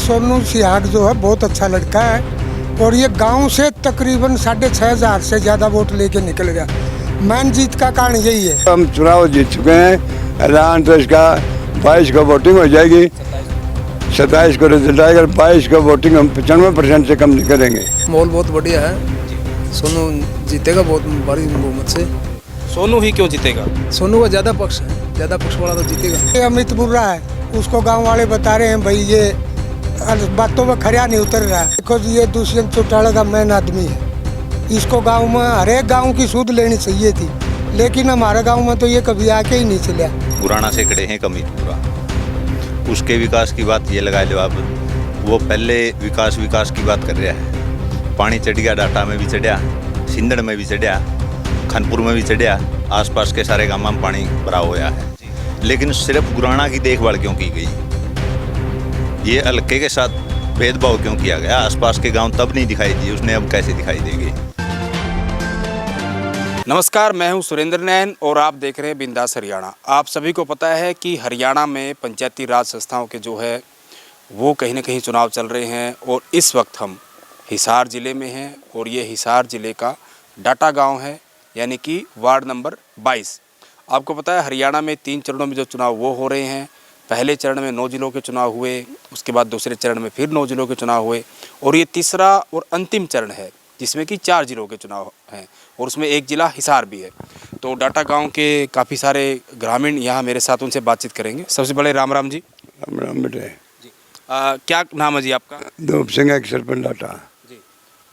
सोनू सिहाग जो है बहुत अच्छा लड़का है और ये गांव से तकरीबन 6,500 से ज़्यादा वोट लेके निकल गया। मैन जीत का कारण यही है। हम चुनाव जीत चुके हैं। ऐलान तो इसका 22 को वोटिंग हो जाएगी, 27 को रिजल्ट आएगा। 22 को वोटिंग हम 95% से कम नहीं करेंगे। माहौल बहुत बढ़िया है, सोनू जीतेगा बहुत बड़ी बहुमत से। सोनू ही क्यों जीतेगा? सोनू का ज़्यादा पक्ष है, ज़्यादा पक्ष वाला तो जीतेगा। ये अमित बुर्रा है, उसको गांव वाले बता रहे हैं भाई ये बातों में खरिया नहीं उतर रहा है। देखो ये दुष्यंत चौटाला का मेन आदमी है, इसको गांव में हर एक गाँव की सूद लेनी चाहिए थी, लेकिन हमारे गाँव में तो ये कभी आके ही नहीं चला। पुराना से खड़े हैं अमितपुरा, उसके विकास की बात ये लगा लो आप। वो पहले विकास की बात कर रहा है। पानी चढ़ गया, डाटा में भी चढ़िया, सिंदड़ में भी चढ़िया, खानपुर में भी चढ़िया, आसपास के सारे गाँव में पानी भरा हुआ है। लेकिन सिर्फ गुराना की देखभाल क्यों की गई? ये हल्के के साथ भेदभाव क्यों किया गया? आसपास के गांव तब नहीं दिखाई दिए, उसने अब कैसे दिखाई देंगे? नमस्कार, मैं हूं सुरेंद्र नैन और आप देख रहे हैं बिंदास हरियाणा। आप सभी को पता है कि हरियाणा में पंचायती राज संस्थाओं के जो है वो कहीं ना कहीं चुनाव चल रहे हैं और इस वक्त हम हिसार ज़िले में हैं और ये हिसार ज़िले का डाटा गांव है, यानी कि वार्ड नंबर 22। आपको पता है हरियाणा में 3 चरणों में जो चुनाव वो हो रहे हैं। पहले चरण में 9 जिलों के चुनाव हुए, उसके बाद दूसरे चरण में फिर 9 जिलों के चुनाव हुए और ये तीसरा और अंतिम चरण है जिसमें कि 4 जिलों के चुनाव हैं और उसमें एक ज़िला हिसार भी है। तो डाटा गांव के काफ़ी सारे ग्रामीण यहाँ मेरे साथ, उनसे बातचीत करेंगे। सबसे पहले राम राम जी। राम राम बेटे जी। क्या नाम है जी आपका? धूप सिंह है, सरपंच डाटा। जी।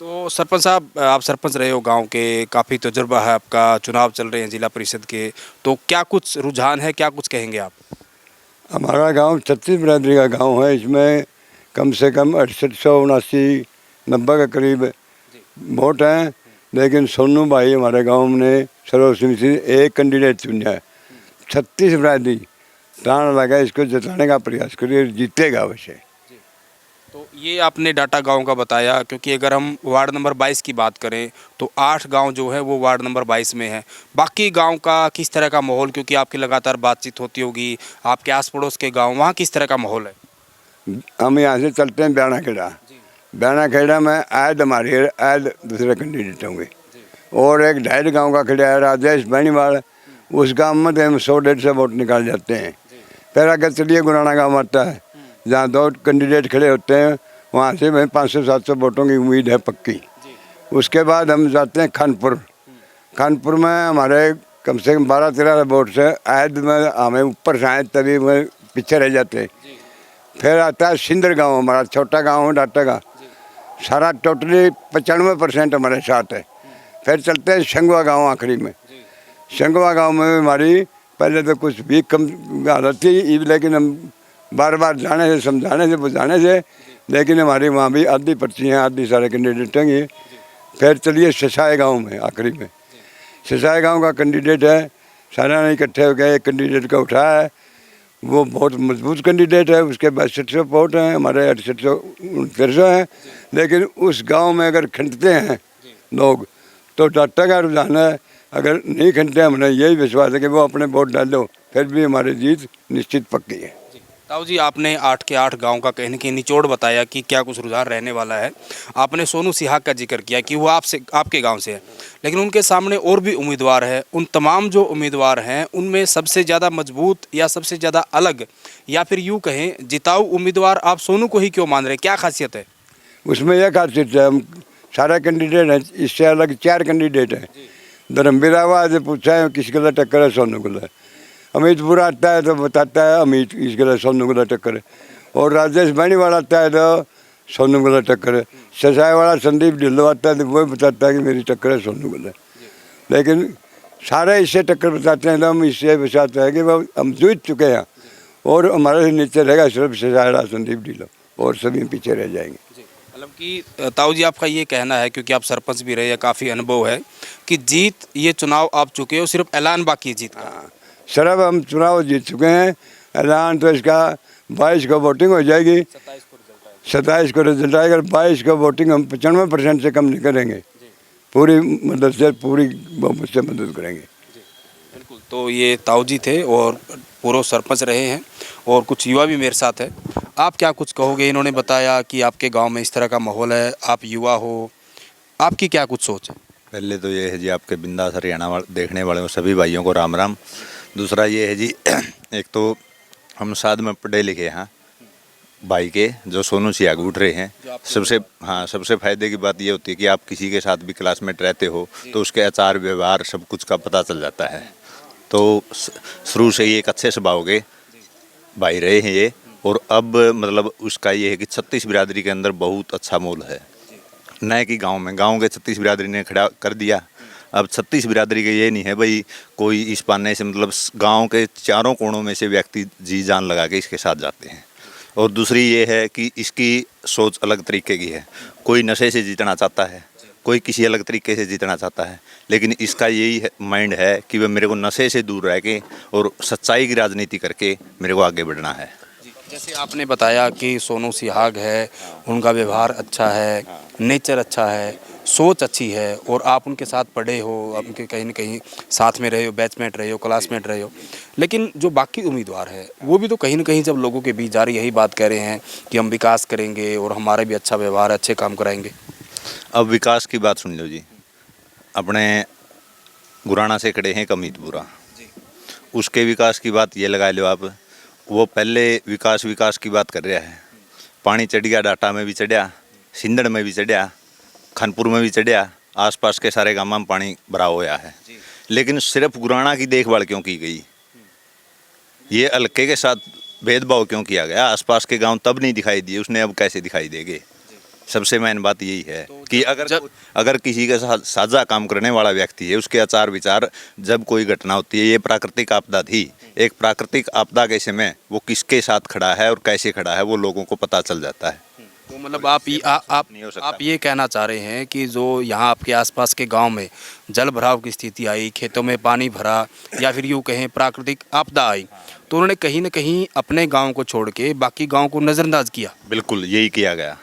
तो सरपंच साहब, आप सरपंच रहे हो गांव के, काफ़ी तजुर्बा है आपका, चुनाव चल रहे हैं जिला परिषद के, तो क्या कुछ रुझान है, क्या कुछ कहेंगे आप? हमारा गांव 36 बिरादरी का गांव है। इसमें कम से कम 68-90 के करीब वोट हैं, लेकिन सोनू भाई हमारे गांव ने सर्वसम्मति से एक कैंडिडेट चुना है। 36 बिरादरी प्राण लगा, इसको जिताने का प्रयास करिए, जीतेगा वैसे। तो ये आपने डाटा गांव का बताया, क्योंकि अगर हम वार्ड नंबर 22 की बात करें तो 8 गांव जो है वो वार्ड नंबर 22 में है। बाकी गांव का किस तरह का माहौल, क्योंकि आपकी लगातार बातचीत होती होगी, आपके आस पड़ोस के गांव, वहाँ किस तरह का माहौल है? हम यहाँ से चलते हैं ब्याणा खेड़ा। ब्याणा खेड़ा में आयद हमारी आयद दूसरे कैंडिडेट होंगे और एक 2.5 गाँव का खेड़ा है राजेश बैनीवाल, उस गाँव में तो हम 100-150 वोट निकाल जाते हैं। फिर आगे चलिए गुराना गाँव आता है, जहाँ 2 कैंडिडेट खड़े होते हैं, वहाँ से हमें 500-700 वोटों की उम्मीद है पक्की। उसके बाद हम जाते हैं खानपुर। खानपुर में हमारे कम से कम 12-13 वोट से आयद में हमें ऊपर से आए, तभी में पीछे रह जाते हैं। फिर आता है सिंदर गांव, हमारा छोटा गांव है डाटा का, सारा टोटली 95% हमारे साथ है। फिर चलते हैं शंगवा गाँव आखिरी में। शंगवा गाँव में हमारी पहले तो कुछ भी कम हालत थी, लेकिन हम बार बार जाने से, समझाने से, बुझाने से, लेकिन हमारी वहाँ भी आधी पर्ची हैं, आधी सारे कैंडिडेट हैं। फिर चलिए शशाए गांव में आखिरी में। शशाए गांव का कैंडिडेट है, सारा ने इकट्ठे हो गए, एक कैंडिडेट का उठाया है, वो बहुत मजबूत कैंडिडेट है। उसके 6200 वोट हैं, हमारे 68-69 हैं। लेकिन उस गांव में अगर खंडते हैं लोग तो डाटा का रुझान है, अगर नहीं खंडते हमने यही विश्वास है कि वो अपने वोट डालो, फिर भी हमारी जीत निश्चित पक्की है। ताऊ जी, आपने 8 के 8 गांव का कहने की निचोड़ बताया कि क्या कुछ रुझान रहने वाला है। आपने सोनू सिहाग का जिक्र किया कि वो आपके गांव से है, लेकिन उनके सामने और भी उम्मीदवार है। उन तमाम जो उम्मीदवार हैं उनमें सबसे ज़्यादा मजबूत या सबसे ज़्यादा अलग, या फिर यूँ कहें जिताऊ उम्मीदवार आप सोनू को ही क्यों मान रहे हैं? क्या खासियत है उसमें? यह खासियत है, हम सारा कैंडिडेट है, इससे अलग 4 कैंडिडेट हैं। धर्मवीर आवाज पूछा है किसके लिए टक्कर है, सोनू को है। अमित बुरा आता है तो बताता है अमित इसके लिए सोनू को टक्कर है, और राजेश बैनीवाल आता है तो सोनू को टक्कर है। शशाए वाला संदीप ढिल्लो आता है तो वो बताता है कि मेरी टक्कर है सोनू को। लेकिन सारे इससे टक्कर बताते हैं तो हम इससे बचाते हैं कि वो हम जीत चुके हैं और हमारे नीचे रहेगा सिर्फ शशाए वाला संदीप ढिल्लो और सभी पीछे रह जाएंगे। मतलब कि ताऊ जी, आपका ये कहना है, क्योंकि आप सरपंच भी रहे, काफ़ी अनुभव है, कि जीत ये चुनाव आप चुके हो, सिर्फ ऐलान बाकी है जीत का? सर अब हम चुनाव जीत चुके हैं। ऐलान तो इसका 22 को वोटिंग हो जाएगी, 27 को रिजल्ट आएगा। 22 को वोटिंग हम 95% से कम नहीं करेंगे, पूरी मदद से, पूरी बहुमत से मदद करेंगे। बिल्कुल। तो ये ताऊ जी थे और पूर्व सरपंच रहे हैं और कुछ युवा भी मेरे साथ है। आप क्या कुछ कहोगे? इन्होंने बताया कि आपके गांव में इस तरह का माहौल है, आप युवा हो, आपकी क्या कुछ सोच है? पहले तो ये है जी, आपके बिंदास हरियाणा वाले देखने वाले सभी भाइयों को राम राम। दूसरा ये है जी, एक तो हम साथ में पढ़े लिखे हैं भाई के, जो सोनू सियाग उठ रहे हैं। सबसे फायदे की बात ये होती है कि आप किसी के साथ भी क्लासमेट रहते हो तो उसके आचार व्यवहार सब कुछ का पता चल जाता है। तो शुरू से ही एक अच्छे स्वभाव के भाई रहे हैं ये। और अब मतलब उसका ये है कि 36 बिरादरी के अंदर बहुत अच्छा मोल है, न कि गांव के 36 बिरादरी ने खड़ा कर दिया। अब 36 बिरादरी के ये नहीं है भाई कोई इस पाने से, मतलब गांव के चारों कोनों में से व्यक्ति जी जान लगा के इसके साथ जाते हैं। और दूसरी ये है कि इसकी सोच अलग तरीके की है। कोई नशे से जीतना चाहता है, कोई किसी अलग तरीके से जीतना चाहता है, लेकिन इसका यही माइंड है कि वह मेरे को नशे से दूर रह के और सच्चाई की राजनीति करके मेरे को आगे बढ़ना है। जैसे आपने बताया कि सोनू सिहाग है, उनका व्यवहार अच्छा है, नेचर अच्छा है, सोच अच्छी है, और आप उनके साथ पढ़े हो, आप उनके कहीं न कहीं साथ में रहे हो, बैचमेट रहे हो, क्लासमेट रहे हो। लेकिन जो बाकी उम्मीदवार है वो भी तो कहीं न कहीं जब लोगों के बीच जा रही यही बात कह रहे हैं कि हम विकास करेंगे और हमारा भी अच्छा व्यवहार है, अच्छे काम कराएंगे। अब विकास की बात सुन लो जी, अपने गुराना से खड़े हैं कमीतपुरा, उसके विकास की बात ये लगा लो आप, वो पहले विकास की बात कर रहा है। पानी चढ़ गया, डाटा में भी चढ़िया, सिंदड़ में भी चढ़िया, खानपुर में भी चढ़िया, आसपास के सारे गांव में पानी भरा हुआ है। लेकिन सिर्फ गुराना की देखभाल क्यों की गई? ये हल्के के साथ भेदभाव क्यों किया गया? आसपास के गांव तब नहीं दिखाई दिए, उसने अब कैसे दिखाई देंगे? सबसे मेन बात यही है कि अगर किसी के साथ साझा काम करने वाला व्यक्ति है, उसके आचार विचार, जब कोई घटना होती है, ये प्राकृतिक आपदा थी, एक प्राकृतिक आपदा के समय वो किसके साथ खड़ा है और कैसे खड़ा है वो लोगों को पता चल जाता है। तो मतलब आप ये कहना चाह रहे हैं कि जो यहाँ आपके आसपास के गांव में जल भराव की स्थिति आई, खेतों में पानी भरा, या फिर यूँ कहें प्राकृतिक आपदा आई, तो उन्होंने कहीं न कहीं अपने गांव को छोड़ के बाकी गांव को नज़रअंदाज किया। बिल्कुल यही किया गया,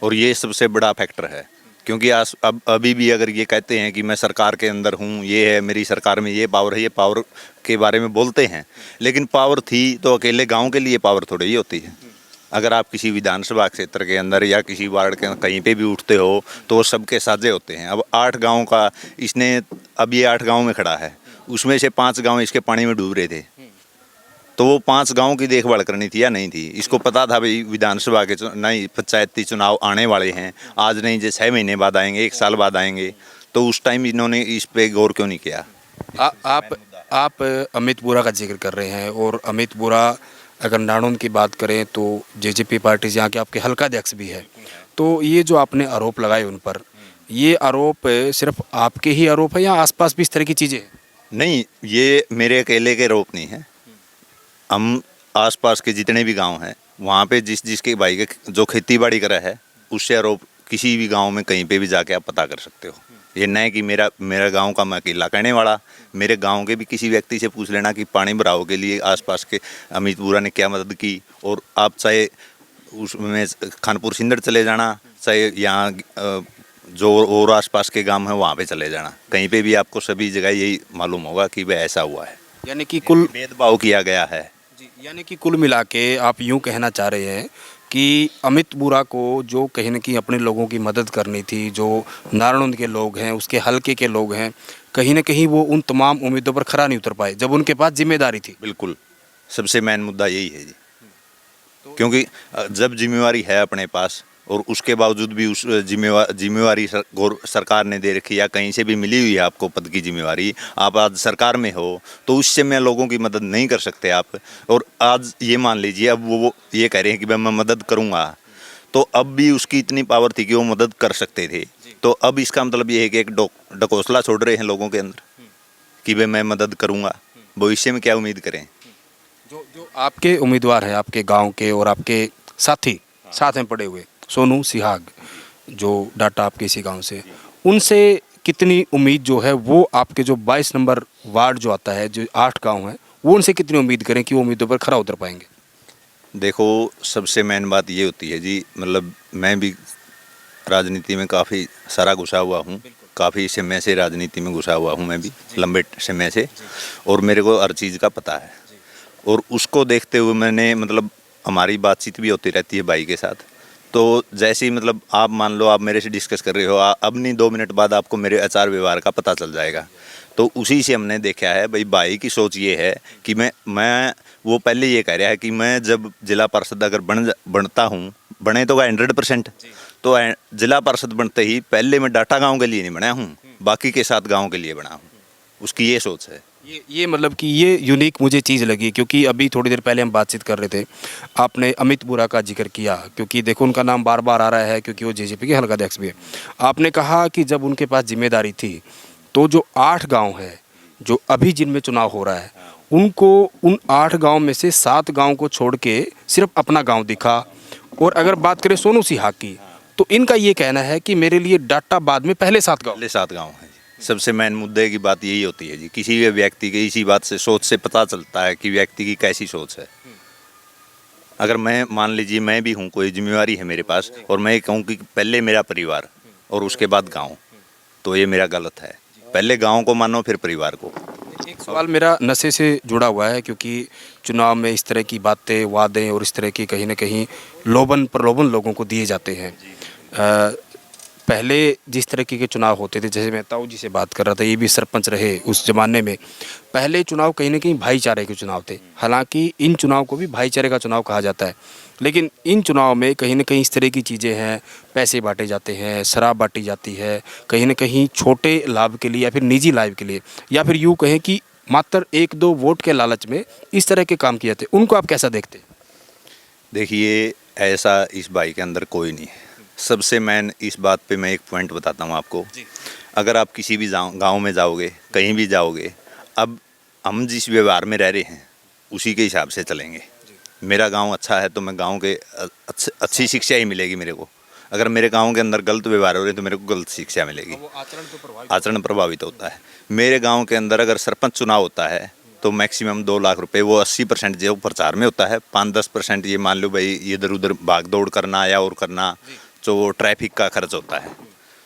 और ये सबसे बड़ा फैक्टर है। क्योंकि अब अभी भी अगर ये कहते हैं कि मैं सरकार के अंदर हूँ, ये है मेरी सरकार में ये पावर है, ये पावर के बारे में बोलते हैं, लेकिन पावर थी तो अकेले गांव के लिए पावर थोड़ी ही होती है। अगर आप किसी विधानसभा क्षेत्र के अंदर या किसी वार्ड के कहीं पे भी उठते हो तो वो सबके साझे होते हैं। अब 8 गाँव का इसने, अब ये 8 गाँव में खड़ा है, उसमें से 5 गाँव इसके पानी में डूब रहे थे, तो वो 5 गाँव की देखभाल करनी थी या नहीं थी? इसको पता था भाई विधानसभा के नहीं, पंचायती चुनाव आने वाले हैं, आज नहीं जो 6 महीने बाद आएंगे, 1 साल बाद आएंगे, तो उस टाइम इन्होंने इस पे गौर क्यों नहीं किया? आप अमितपुरा का जिक्र कर रहे हैं, और अमितपुरा अगर नाणौन की बात करें तो जेजेपी पार्टी यहाँ के आपके हल्का अध्यक्ष भी है। तो ये जो आपने आरोप लगाए उन पर, ये आरोप सिर्फ आपके ही आरोप है या आसपास भी इस तरह की चीज़ें? नहीं, ये मेरे अकेले के आरोप नहीं है। हम आसपास के जितने भी गांव हैं वहाँ पे जिसके भाई के जो खेती बाड़ी करा है उससे आरोप किसी भी गांव में कहीं पे भी जाके आप पता कर सकते हो। ये न कि मेरा गांव का मैं अकेला कहने वाला, मेरे गांव के भी किसी व्यक्ति से पूछ लेना कि पानी भराव के लिए आसपास के अमितपुरा ने क्या मदद की। और आप चाहे उसमें खानपुर सिंदड़ चले जाना, चाहे यहाँ जो और आसपास के गांव हैं वहाँ पे चले जाना, कहीं पे भी आपको सभी जगह यही मालूम होगा कि वह ऐसा हुआ है। यानी कि कुल भेदभाव किया गया है। यानी कि कुल मिला के आप यूँ कहना चाह रहे हैं कि अमितपुरा को जो कहीं न कहीं अपने लोगों की मदद करनी थी, जो नारायण के लोग हैं, उसके हलके के लोग हैं, कहीं न कहीं वो उन तमाम उम्मीदों पर खरा नहीं उतर पाए जब उनके पास जिम्मेदारी थी। बिल्कुल, सबसे मेन मुद्दा यही है जी, क्योंकि जब जिम्मेवारी है अपने पास और उसके बावजूद भी उस जिम्मेवारी सरकार ने दे रखी या कहीं से भी मिली हुई है आपको पद की जिम्मेवारी, आप आज सरकार में हो तो उससे मैं लोगों की मदद नहीं कर सकते आप। और आज ये मान लीजिए अब वो ये कह रहे हैं कि मैं मदद करूँगा, तो अब भी उसकी इतनी पावर थी कि वो मदद कर सकते थे। तो अब इसका मतलब ये है कि एक ढकोसला छोड़ रहे हैं लोगों के अंदर कि भाई मैं मदद करूँगा। भविष्य में क्या उम्मीद करें? जो आपके उम्मीदवार हैं आपके गाँव के और आपके साथी साथ में पड़े हुए सोनू सिहाग, जो डाटा आपके इसी गांव से, उनसे कितनी उम्मीद जो है वो आपके जो 22 नंबर वार्ड जो आता है, जो 8 गांव हैं, वो उनसे कितनी उम्मीद करें कि वो उम्मीदों पर खरा उतर पाएंगे? देखो, सबसे मेन बात ये होती है जी, मतलब मैं भी राजनीति में काफ़ी सारा घुसा हुआ हूँ, काफ़ी समय से राजनीति में घुसा हुआ हूँ मैं भी, लंबे समय से, और मेरे को हर चीज़ का पता है। और उसको देखते हुए मैंने मतलब हमारी बातचीत भी होती रहती है भाई के साथ। तो जैसे ही मतलब आप मान लो आप मेरे से डिस्कस कर रहे हो, अब नहीं 2 मिनट बाद आपको मेरे आचार व्यवहार का पता चल जाएगा। तो उसी से हमने देखा है भाई की सोच ये है कि मैं वो पहले ये कह रहा है कि मैं जब जिला पार्षद अगर बनता हूँ, बने तो 100%, तो जिला पार्षद बनते ही पहले मैं डाटा गाँव के लिए नहीं बना हूँ, बाकी के साथ गाँव के लिए बना हूँ। उसकी ये सोच है। ये मतलब कि ये यूनिक मुझे चीज़ लगी, क्योंकि अभी थोड़ी देर पहले हम बातचीत कर रहे थे, आपने अमित बुरा का जिक्र किया, क्योंकि देखो उनका नाम बार बार आ रहा है क्योंकि वो जेजेपी के हल्का अध्यक्ष भी है। आपने कहा कि जब उनके पास जिम्मेदारी थी तो जो 8 गांव है जो अभी जिनमें चुनाव हो रहा है, उनको उन 8 गांव में से 7 गांव को छोड़ के सिर्फ अपना गाँव दिखा। और अगर बात करें सोनू सिहा की, तो इनका ये कहना है कि मेरे लिए डाटा बाद में पहले 7 गाँव है। सबसे मेन मुद्दे की बात यही होती है जी, किसी भी व्यक्ति के इसी बात से सोच से पता चलता है कि व्यक्ति की कैसी सोच है। अगर मैं मान लीजिए मैं भी हूँ, कोई जिम्मेवारी है मेरे पास, और मैं कहूँ कि पहले मेरा परिवार और उसके बाद गांव, तो ये मेरा गलत है। पहले गांव को मानो फिर परिवार को। एक सवाल मेरा नशे से जुड़ा हुआ है, क्योंकि चुनाव में इस तरह की बातें, वादे और इस तरह की कहीं ना कहीं लोभन प्रलोभन लोगों को दिए जाते हैं। पहले जिस तरह के चुनाव होते थे, जैसे मैं ताऊ जी से बात कर रहा था, ये भी सरपंच रहे उस ज़माने में, पहले चुनाव कहीं ना कहीं भाईचारे के चुनाव थे। हालांकि इन चुनाव को भी भाईचारे का चुनाव कहा जाता है, लेकिन इन चुनाव में कहीं ना कहीं इस तरह की चीज़ें हैं, पैसे बांटे जाते हैं, शराब बांटी जाती है, कहीं ना कहीं छोटे लाभ के लिए या फिर निजी लाभ के लिए, या फिर यूँ कहें कि मात्र 1-2 वोट के लालच में इस तरह के काम किए जाते हैं। उनको आप कैसा देखते हैं? देखिए, ऐसा इस भाई के अंदर कोई नहीं है। सबसे मेन इस बात पे मैं एक पॉइंट बताता हूँ आपको। अगर आप किसी भी गांव में जाओगे, कहीं भी जाओगे, अब हम जिस व्यवहार में रह रहे हैं उसी के हिसाब से चलेंगे। मेरा गांव अच्छा है तो मैं गांव के अच्छी शिक्षा ही मिलेगी मेरे को। अगर मेरे गांव के अंदर गलत व्यवहार हो रहे तो मेरे को गलत शिक्षा मिलेगी, आचरण प्रभावित होता है। मेरे गाँव के अंदर अगर सरपंच चुनाव होता है तो मैक्सिमम 2 लाख रुपए, वो 80% जो प्रचार में होता है, 5-10% ये मान लो भाई इधर उधर भाग दौड़ करना या और करना, जो ट्रैफिक का खर्च होता है।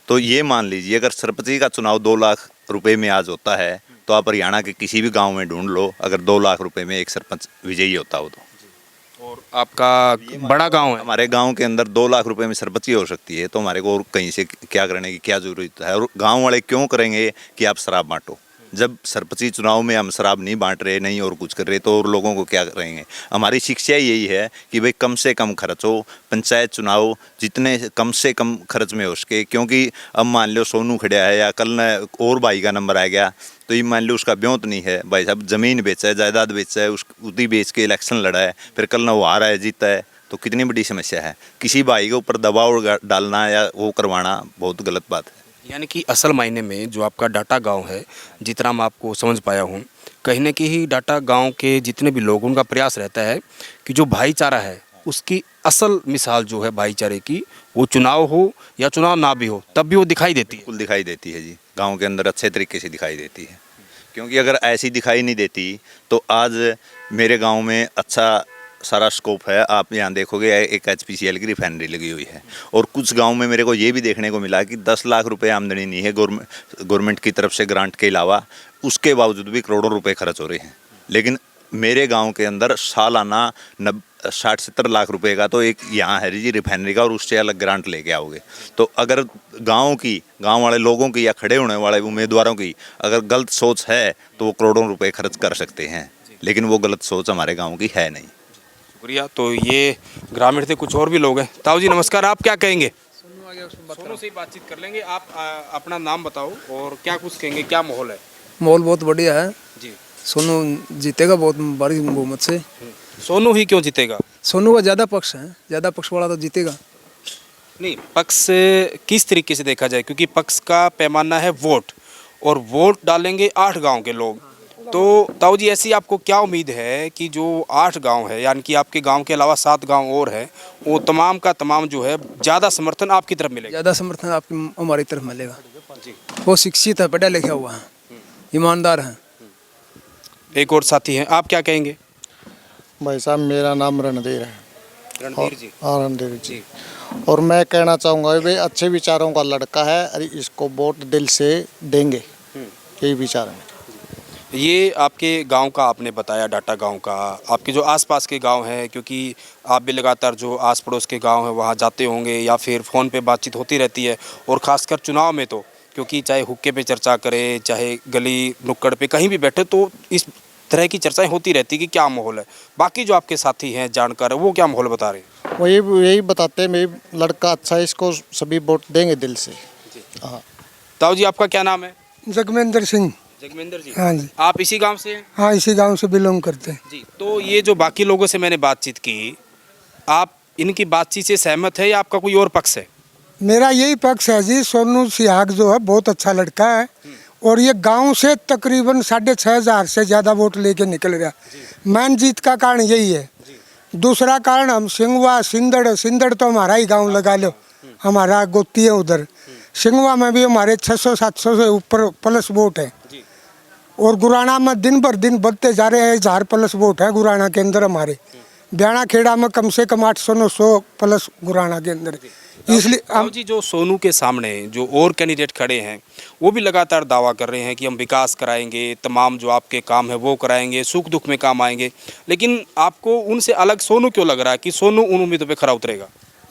तो ये मान लीजिए अगर सरपंच का चुनाव 2 लाख रुपए में आज होता है, तो आप हरियाणा के किसी भी गांव में ढूंढ लो, अगर 2 लाख रुपए में एक सरपंच विजयी होता हो तो। और आपका बड़ा गांव है, हमारे गांव के अंदर 2 लाख रुपए में सरपंच हो सकती है, तो हमारे को और कहीं से क्या करने की क्या जरूरत है? और गाँव वाले क्यों करेंगे कि आप शराब बांटो? जब सरपंची चुनाव में हम शराब नहीं बांट रहे, नहीं और कुछ कर रहे, तो और लोगों को क्या करेंगे? हमारी शिक्षा यही है कि भाई कम से कम खर्च हो, पंचायत चुनाव जितने कम से कम खर्च में हो सके। क्योंकि अब मान लो सोनू खड़ा है या कल न और भाई का नंबर आ गया, तो ये मान लो उसका ब्योंत नहीं है, भाई साहब ज़मीन बेचा है, जायदाद बेचा है, उसी बेच के इलेक्शन लड़ा है, फिर कल न वो हारा है, जीता है, तो कितनी बड़ी समस्या है। किसी भाई के ऊपर दबाव डालना या वो करवाना बहुत गलत बात है। यानी कि असल मायने में जो आपका डाटा गांव है, जितना मैं आपको समझ पाया हूँ, कहीं ना कहीं डाटा गांव के जितने भी लोग, उनका प्रयास रहता है कि जो भाईचारा है उसकी असल मिसाल जो है भाईचारे की, वो चुनाव हो या चुनाव ना भी हो तब भी वो दिखाई देती है। बिल्कुल दिखाई देती है जी, गांव के अंदर अच्छे तरीके से दिखाई देती है। क्योंकि अगर ऐसी दिखाई नहीं देती तो आज मेरे गाँव में अच्छा सारा स्कोप है। आप यहाँ देखोगे एक HPCL की रिफाइनरी लगी हुई है, और कुछ गांव में मेरे को ये भी देखने को मिला कि 10 लाख रुपए आमदनी नहीं है गवर्नमेंट की तरफ से ग्रांट के अलावा, उसके बावजूद भी करोड़ों रुपए खर्च हो रहे हैं। लेकिन मेरे गांव के अंदर सालाना 60-70 लाख रुपए का तो एक यहाँ है जी रिफाइनरी का, और उससे अलग ग्रांट लेके आओगे। तो अगर गाँव वाले लोगों की या खड़े होने वाले उम्मीदवारों की अगर गलत सोच है तो वो करोड़ों रुपये खर्च कर सकते हैं, लेकिन वो गलत सोच हमारे गाँव की है नहीं। शुक्रिया। तो ये ग्रामीण थे, कुछ और भी लोग हैं। ताऊ जी नमस्कार, आप क्या कहेंगे? सोनू से ही बातचीत कर लेंगे। आप अपना नाम बताओ और क्या कुछ कहेंगे, क्या माहौल है? माहौल बहुत बढ़िया है जी। सोनू जीतेगा बहुत बड़ी बहुमत से। सोनू ही क्यों जीतेगा? सोनू का ज़्यादा पक्ष है, ज़्यादा पक्ष वाला तो जीतेगा। नहीं, पक्ष किस तरीके से देखा जाए, क्योंकि पक्ष का पैमाना है वोट, और वोट डालेंगे 8 गांव के लोग। तो ताऊ जी ऐसी आपको क्या उम्मीद है कि जो 8 गांव है, यानी कि आपके गांव के अलावा 7 गांव और हैं, वो तमाम का तमाम जो है ज़्यादा समर्थन आपकी तरफ मिलेगा? ज़्यादा समर्थन आपकी हमारी तरफ मिलेगा। वो शिक्षित है, पढ़ा लिखा हुआ है, ईमानदार है। एक और साथी हैं, आप क्या कहेंगे? भाई साहब मेरा नाम रणधीर है। रणधीर जी। हाँ रणधीर जी। और मैं कहना चाहूँगा भाई अच्छे विचारों का लड़का है, अरे इसको वोट दिल से देंगे, यही विचार है। ये आपके गांव का आपने बताया, डाटा गांव का, आपके जो आसपास के गांव हैं, क्योंकि आप भी लगातार जो आस पड़ोस के गांव हैं वहाँ जाते होंगे या फिर फ़ोन पे बातचीत होती रहती है, और ख़ासकर चुनाव में तो, क्योंकि चाहे हुक्के पे चर्चा करें, चाहे गली नुक्कड़ पे कहीं भी बैठे तो इस तरह की चर्चाएं होती रहती कि क्या माहौल है। बाकी जो आपके साथी हैं जानकार वो क्या माहौल बता रहे हैं? वो यही बताते हैं मेरी लड़का अच्छा है, इसको सभी वोट देंगे दिल से। हाँ। ताऊ जी, आपका क्या नाम है? जगमेंद्र सिंह। जगमेंद्र जी। हाँ जी। आप इसी गांव से हैं? हाँ, इसी गांव से बिलोंग करते हैं। जी। तो ये जो बाकी लोगों से मैंने बातचीत की, आप इनकी बातचीत से सहमत है या आपका कोई और पक्ष है? मेरा यही पक्ष है जी, सोनू सिहाग जो है बहुत अच्छा लड़का है, और ये गांव से तकरीबन 6,500 से ज़्यादा वोट लेके निकल गया। मैन जीत का कारण यही है। दूसरा कारण, हम सिंगवा सिंदड़ तो हमारा ही गांव लगा लो, हमारा गोती है उधर। सिंगवा में भी हमारे 600-700 से ऊपर प्लस वोट है, और गुराना में दिन भर दिन बढ़ते जा रहे हैं। 1000 प्लस वोट है गुराना के अंदर हमारे। ब्याणा खेड़ा में कम से कम 800-900 प्लस गुराना के अंदर। इसलिए ताऊ जी, जो सोनू के सामने जो और कैंडिडेट खड़े हैं वो भी लगातार दावा कर रहे हैं कि हम विकास कराएंगे, तमाम जो आपके काम है वो कराएंगे, सुख दुख में काम आएंगे, लेकिन आपको उनसे अलग सोनू क्यों लग रहा है कि सोनू उन उम्मीदों पे खरा उतरेगा?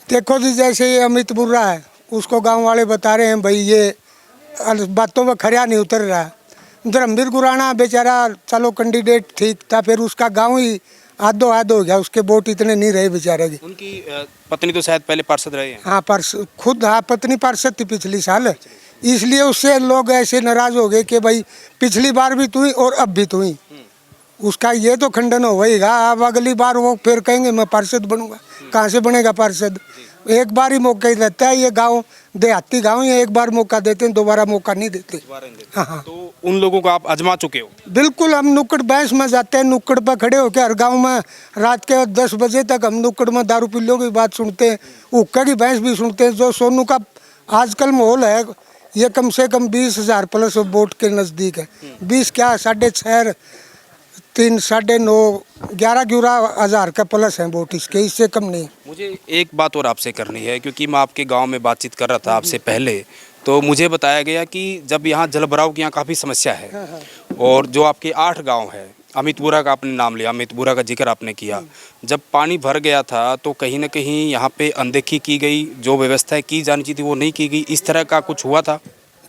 देखो जी, जैसे ये अमित बुर्रा है, उसको गांव वाले बता रहे हैं भाई ये बातों में खरा नहीं उतर रहा है। धर्मवीर गुराना बेचारा चलो कैंडिडेट ठीक था, फिर उसका गांव ही आधो हो गया, उसके वोट इतने नहीं रहे बेचारे के। उनकी पत्नी तो शायद पहले पार्षद रहे हैं। हाँ, खुद हाँ पत्नी पार्षद थी पिछली साल, इसलिए उससे लोग ऐसे नाराज हो गए कि भाई पिछली बार भी तू ही और अब भी तू ही। उसका ये तो खंडन होगा, अब अगली बार वो फिर कहेंगे मैं पार्षद बनूंगा। कहाँ से बनेगा पार्षद? एक बार ही मौका ही रहता है, ये गांव देहाती गांव है, एक बार मौका देते हैं, दोबारा मौका नहीं देते। हाँ। तो उन लोगों को आप आजमा चुके हो? बिल्कुल, हम नुक्कड़ बैंस में जाते हैं, नुक्कड़ पर खड़े होकर हर गांव में रात के 10 बजे तक हम नुक्कड़ में दारू पिल्लों की बात सुनते हैं, हुक्का की बैंस भी सुनते हैं। जो सोनू का आजकल माहौल है, ये कम से कम 20,000 प्लस वोट के नज़दीक है। 20 क्या 6.5 3 9.5 11 हज़ार का प्लस है वोट इसके, इससे कम नहीं। मुझे एक बात और आपसे करनी है, क्योंकि मैं आपके गांव में बातचीत कर रहा था आपसे पहले, तो मुझे बताया गया कि जब यहाँ जल भराव की यहाँ काफ़ी समस्या है, और जो आपके 8 गांव है, अमितपुरा का आपने नाम लिया, अमितपुरा का जिक्र आपने किया, जब पानी भर गया था तो कहीं ना कहीं यहाँ पे अनदेखी की गई, जो व्यवस्थाएं की जानी चाहिए थी वो नहीं की गई, इस तरह का कुछ हुआ था?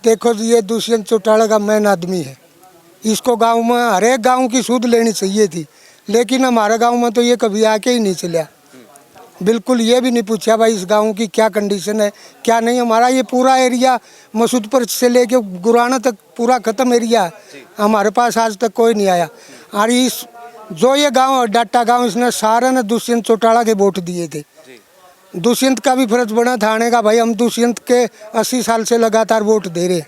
देखो जी, ये दुष्यंत चौटाला का मेन आदमी है, इसको गांव में हर एक गाँव की सूद लेनी चाहिए थी, लेकिन हमारे गांव में तो ये कभी आके ही नहीं चला। बिल्कुल ये भी नहीं पूछा भाई इस गांव की क्या कंडीशन है क्या नहीं। हमारा ये पूरा एरिया मसूदपुर से लेके गुराना तक पूरा ख़त्म एरिया है, हमारे पास आज तक कोई नहीं आया। और इस जो ये गांव डाटा गांव, इसने सारे ने दुष्यंत चौटाला के वोट दिए थे। दुष्यंत का भी फर्ज बना था आने का, भाई हम दुष्यंत के 80 साल से लगातार वोट दे रहे।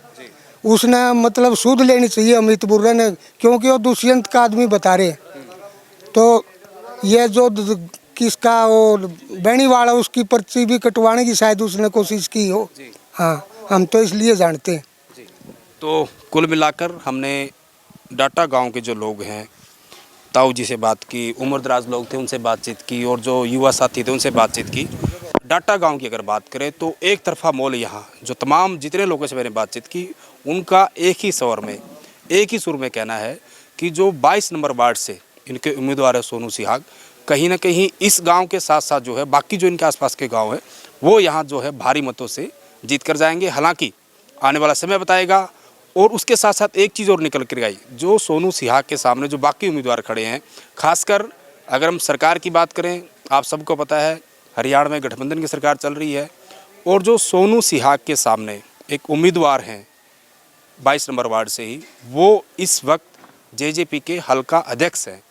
उसने मतलब सूद लेनी चाहिए अमित बुर्रे ने, क्योंकि वो दुष्यंत का आदमी बता रहे। तो ये जो किसका वो बैणी वाला, उसकी पर्ची भी कटवाने की शायद उसने कोशिश की हो। हाँ, हम तो इसलिए जानते हैं। तो कुल मिलाकर हमने डाटा गांव के जो लोग हैं, ताऊ जी से बात की, उम्रदराज लोग थे उनसे बातचीत की, और जो युवा साथी थे उनसे बातचीत की। डाटा गांव की अगर बात करें तो एक तरफा मोल यहाँ जो तमाम जितने लोगों से मैंने बातचीत की उनका एक ही स्वर में, एक ही सुर में कहना है कि जो 22 नंबर वार्ड से इनके उम्मीदवार है सोनू सिहाग, कहीं ना कहीं इस गांव के साथ साथ जो है बाकी जो इनके आसपास के गांव है वो यहाँ जो है भारी मतों से जीत कर जाएंगे। हालांकि आने वाला समय बताएगा। और उसके साथ साथ एक चीज़ और निकल कर आई, जो सोनू सिहाग के सामने जो बाकी उम्मीदवार खड़े हैं, खासकर अगर हम सरकार की बात करें, आप सबको पता है हरियाणा में गठबंधन की सरकार चल रही है, और जो सोनू सिहाग के सामने एक उम्मीदवार हैं 22 नंबर वार्ड से ही, वो इस वक्त जेजेपी के हल्का अध्यक्ष हैं।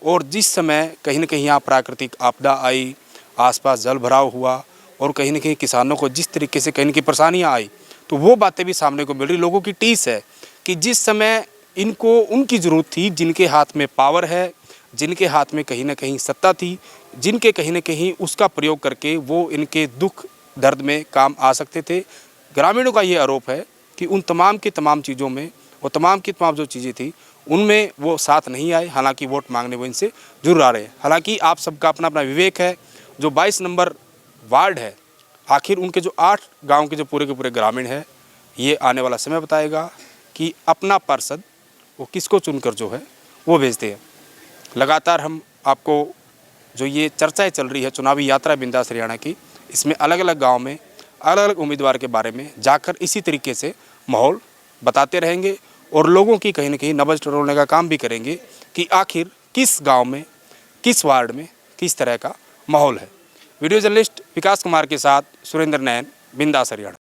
और जिस समय कहीं ना कहीं यहाँ प्राकृतिक आपदा आई, आसपास जल भराव हुआ, और कहीं ना कहीं किसानों को जिस तरीके से कहीं ना कहीं परेशानियाँ आई, तो वो बातें भी सामने को मिल रही। लोगों की टीस है कि जिस समय इनको उनकी ज़रूरत थी, जिनके हाथ में पावर है, जिनके हाथ में कहीं ना कहीं सत्ता थी, जिनके कहीं ना कहीं उसका प्रयोग करके वो इनके दुख दर्द में काम आ सकते थे। ग्रामीणों का ये आरोप है कि उन तमाम की तमाम चीज़ों में, वो तमाम की तमाम जो चीज़ें थी उनमें वो साथ नहीं आए। हालांकि वोट मांगने वो इनसे जरूर आ रहे हैं। हालांकि आप सबका अपना अपना विवेक है। जो 22 नंबर वार्ड है, आखिर उनके जो 8 गांव के जो पूरे के पूरे ग्रामीण है, ये आने वाला समय बताएगा कि अपना पार्षद वो किसको चुनकर जो है वो भेजते हैं। लगातार हम आपको जो ये चर्चाएं चल रही है चुनावी यात्रा बिंदास हरियाणा की, इसमें अलग अलग गांव में अलग अलग उम्मीदवार के बारे में जाकर इसी तरीके से माहौल बताते रहेंगे और लोगों की कहीं ना कहीं नब्ज टटोलने का काम भी करेंगे कि आखिर किस गांव में, किस वार्ड में किस तरह का माहौल है। वीडियो जर्नलिस्ट विकास कुमार के साथ सुरेंद्र नैन, बिंदास हरियाणा।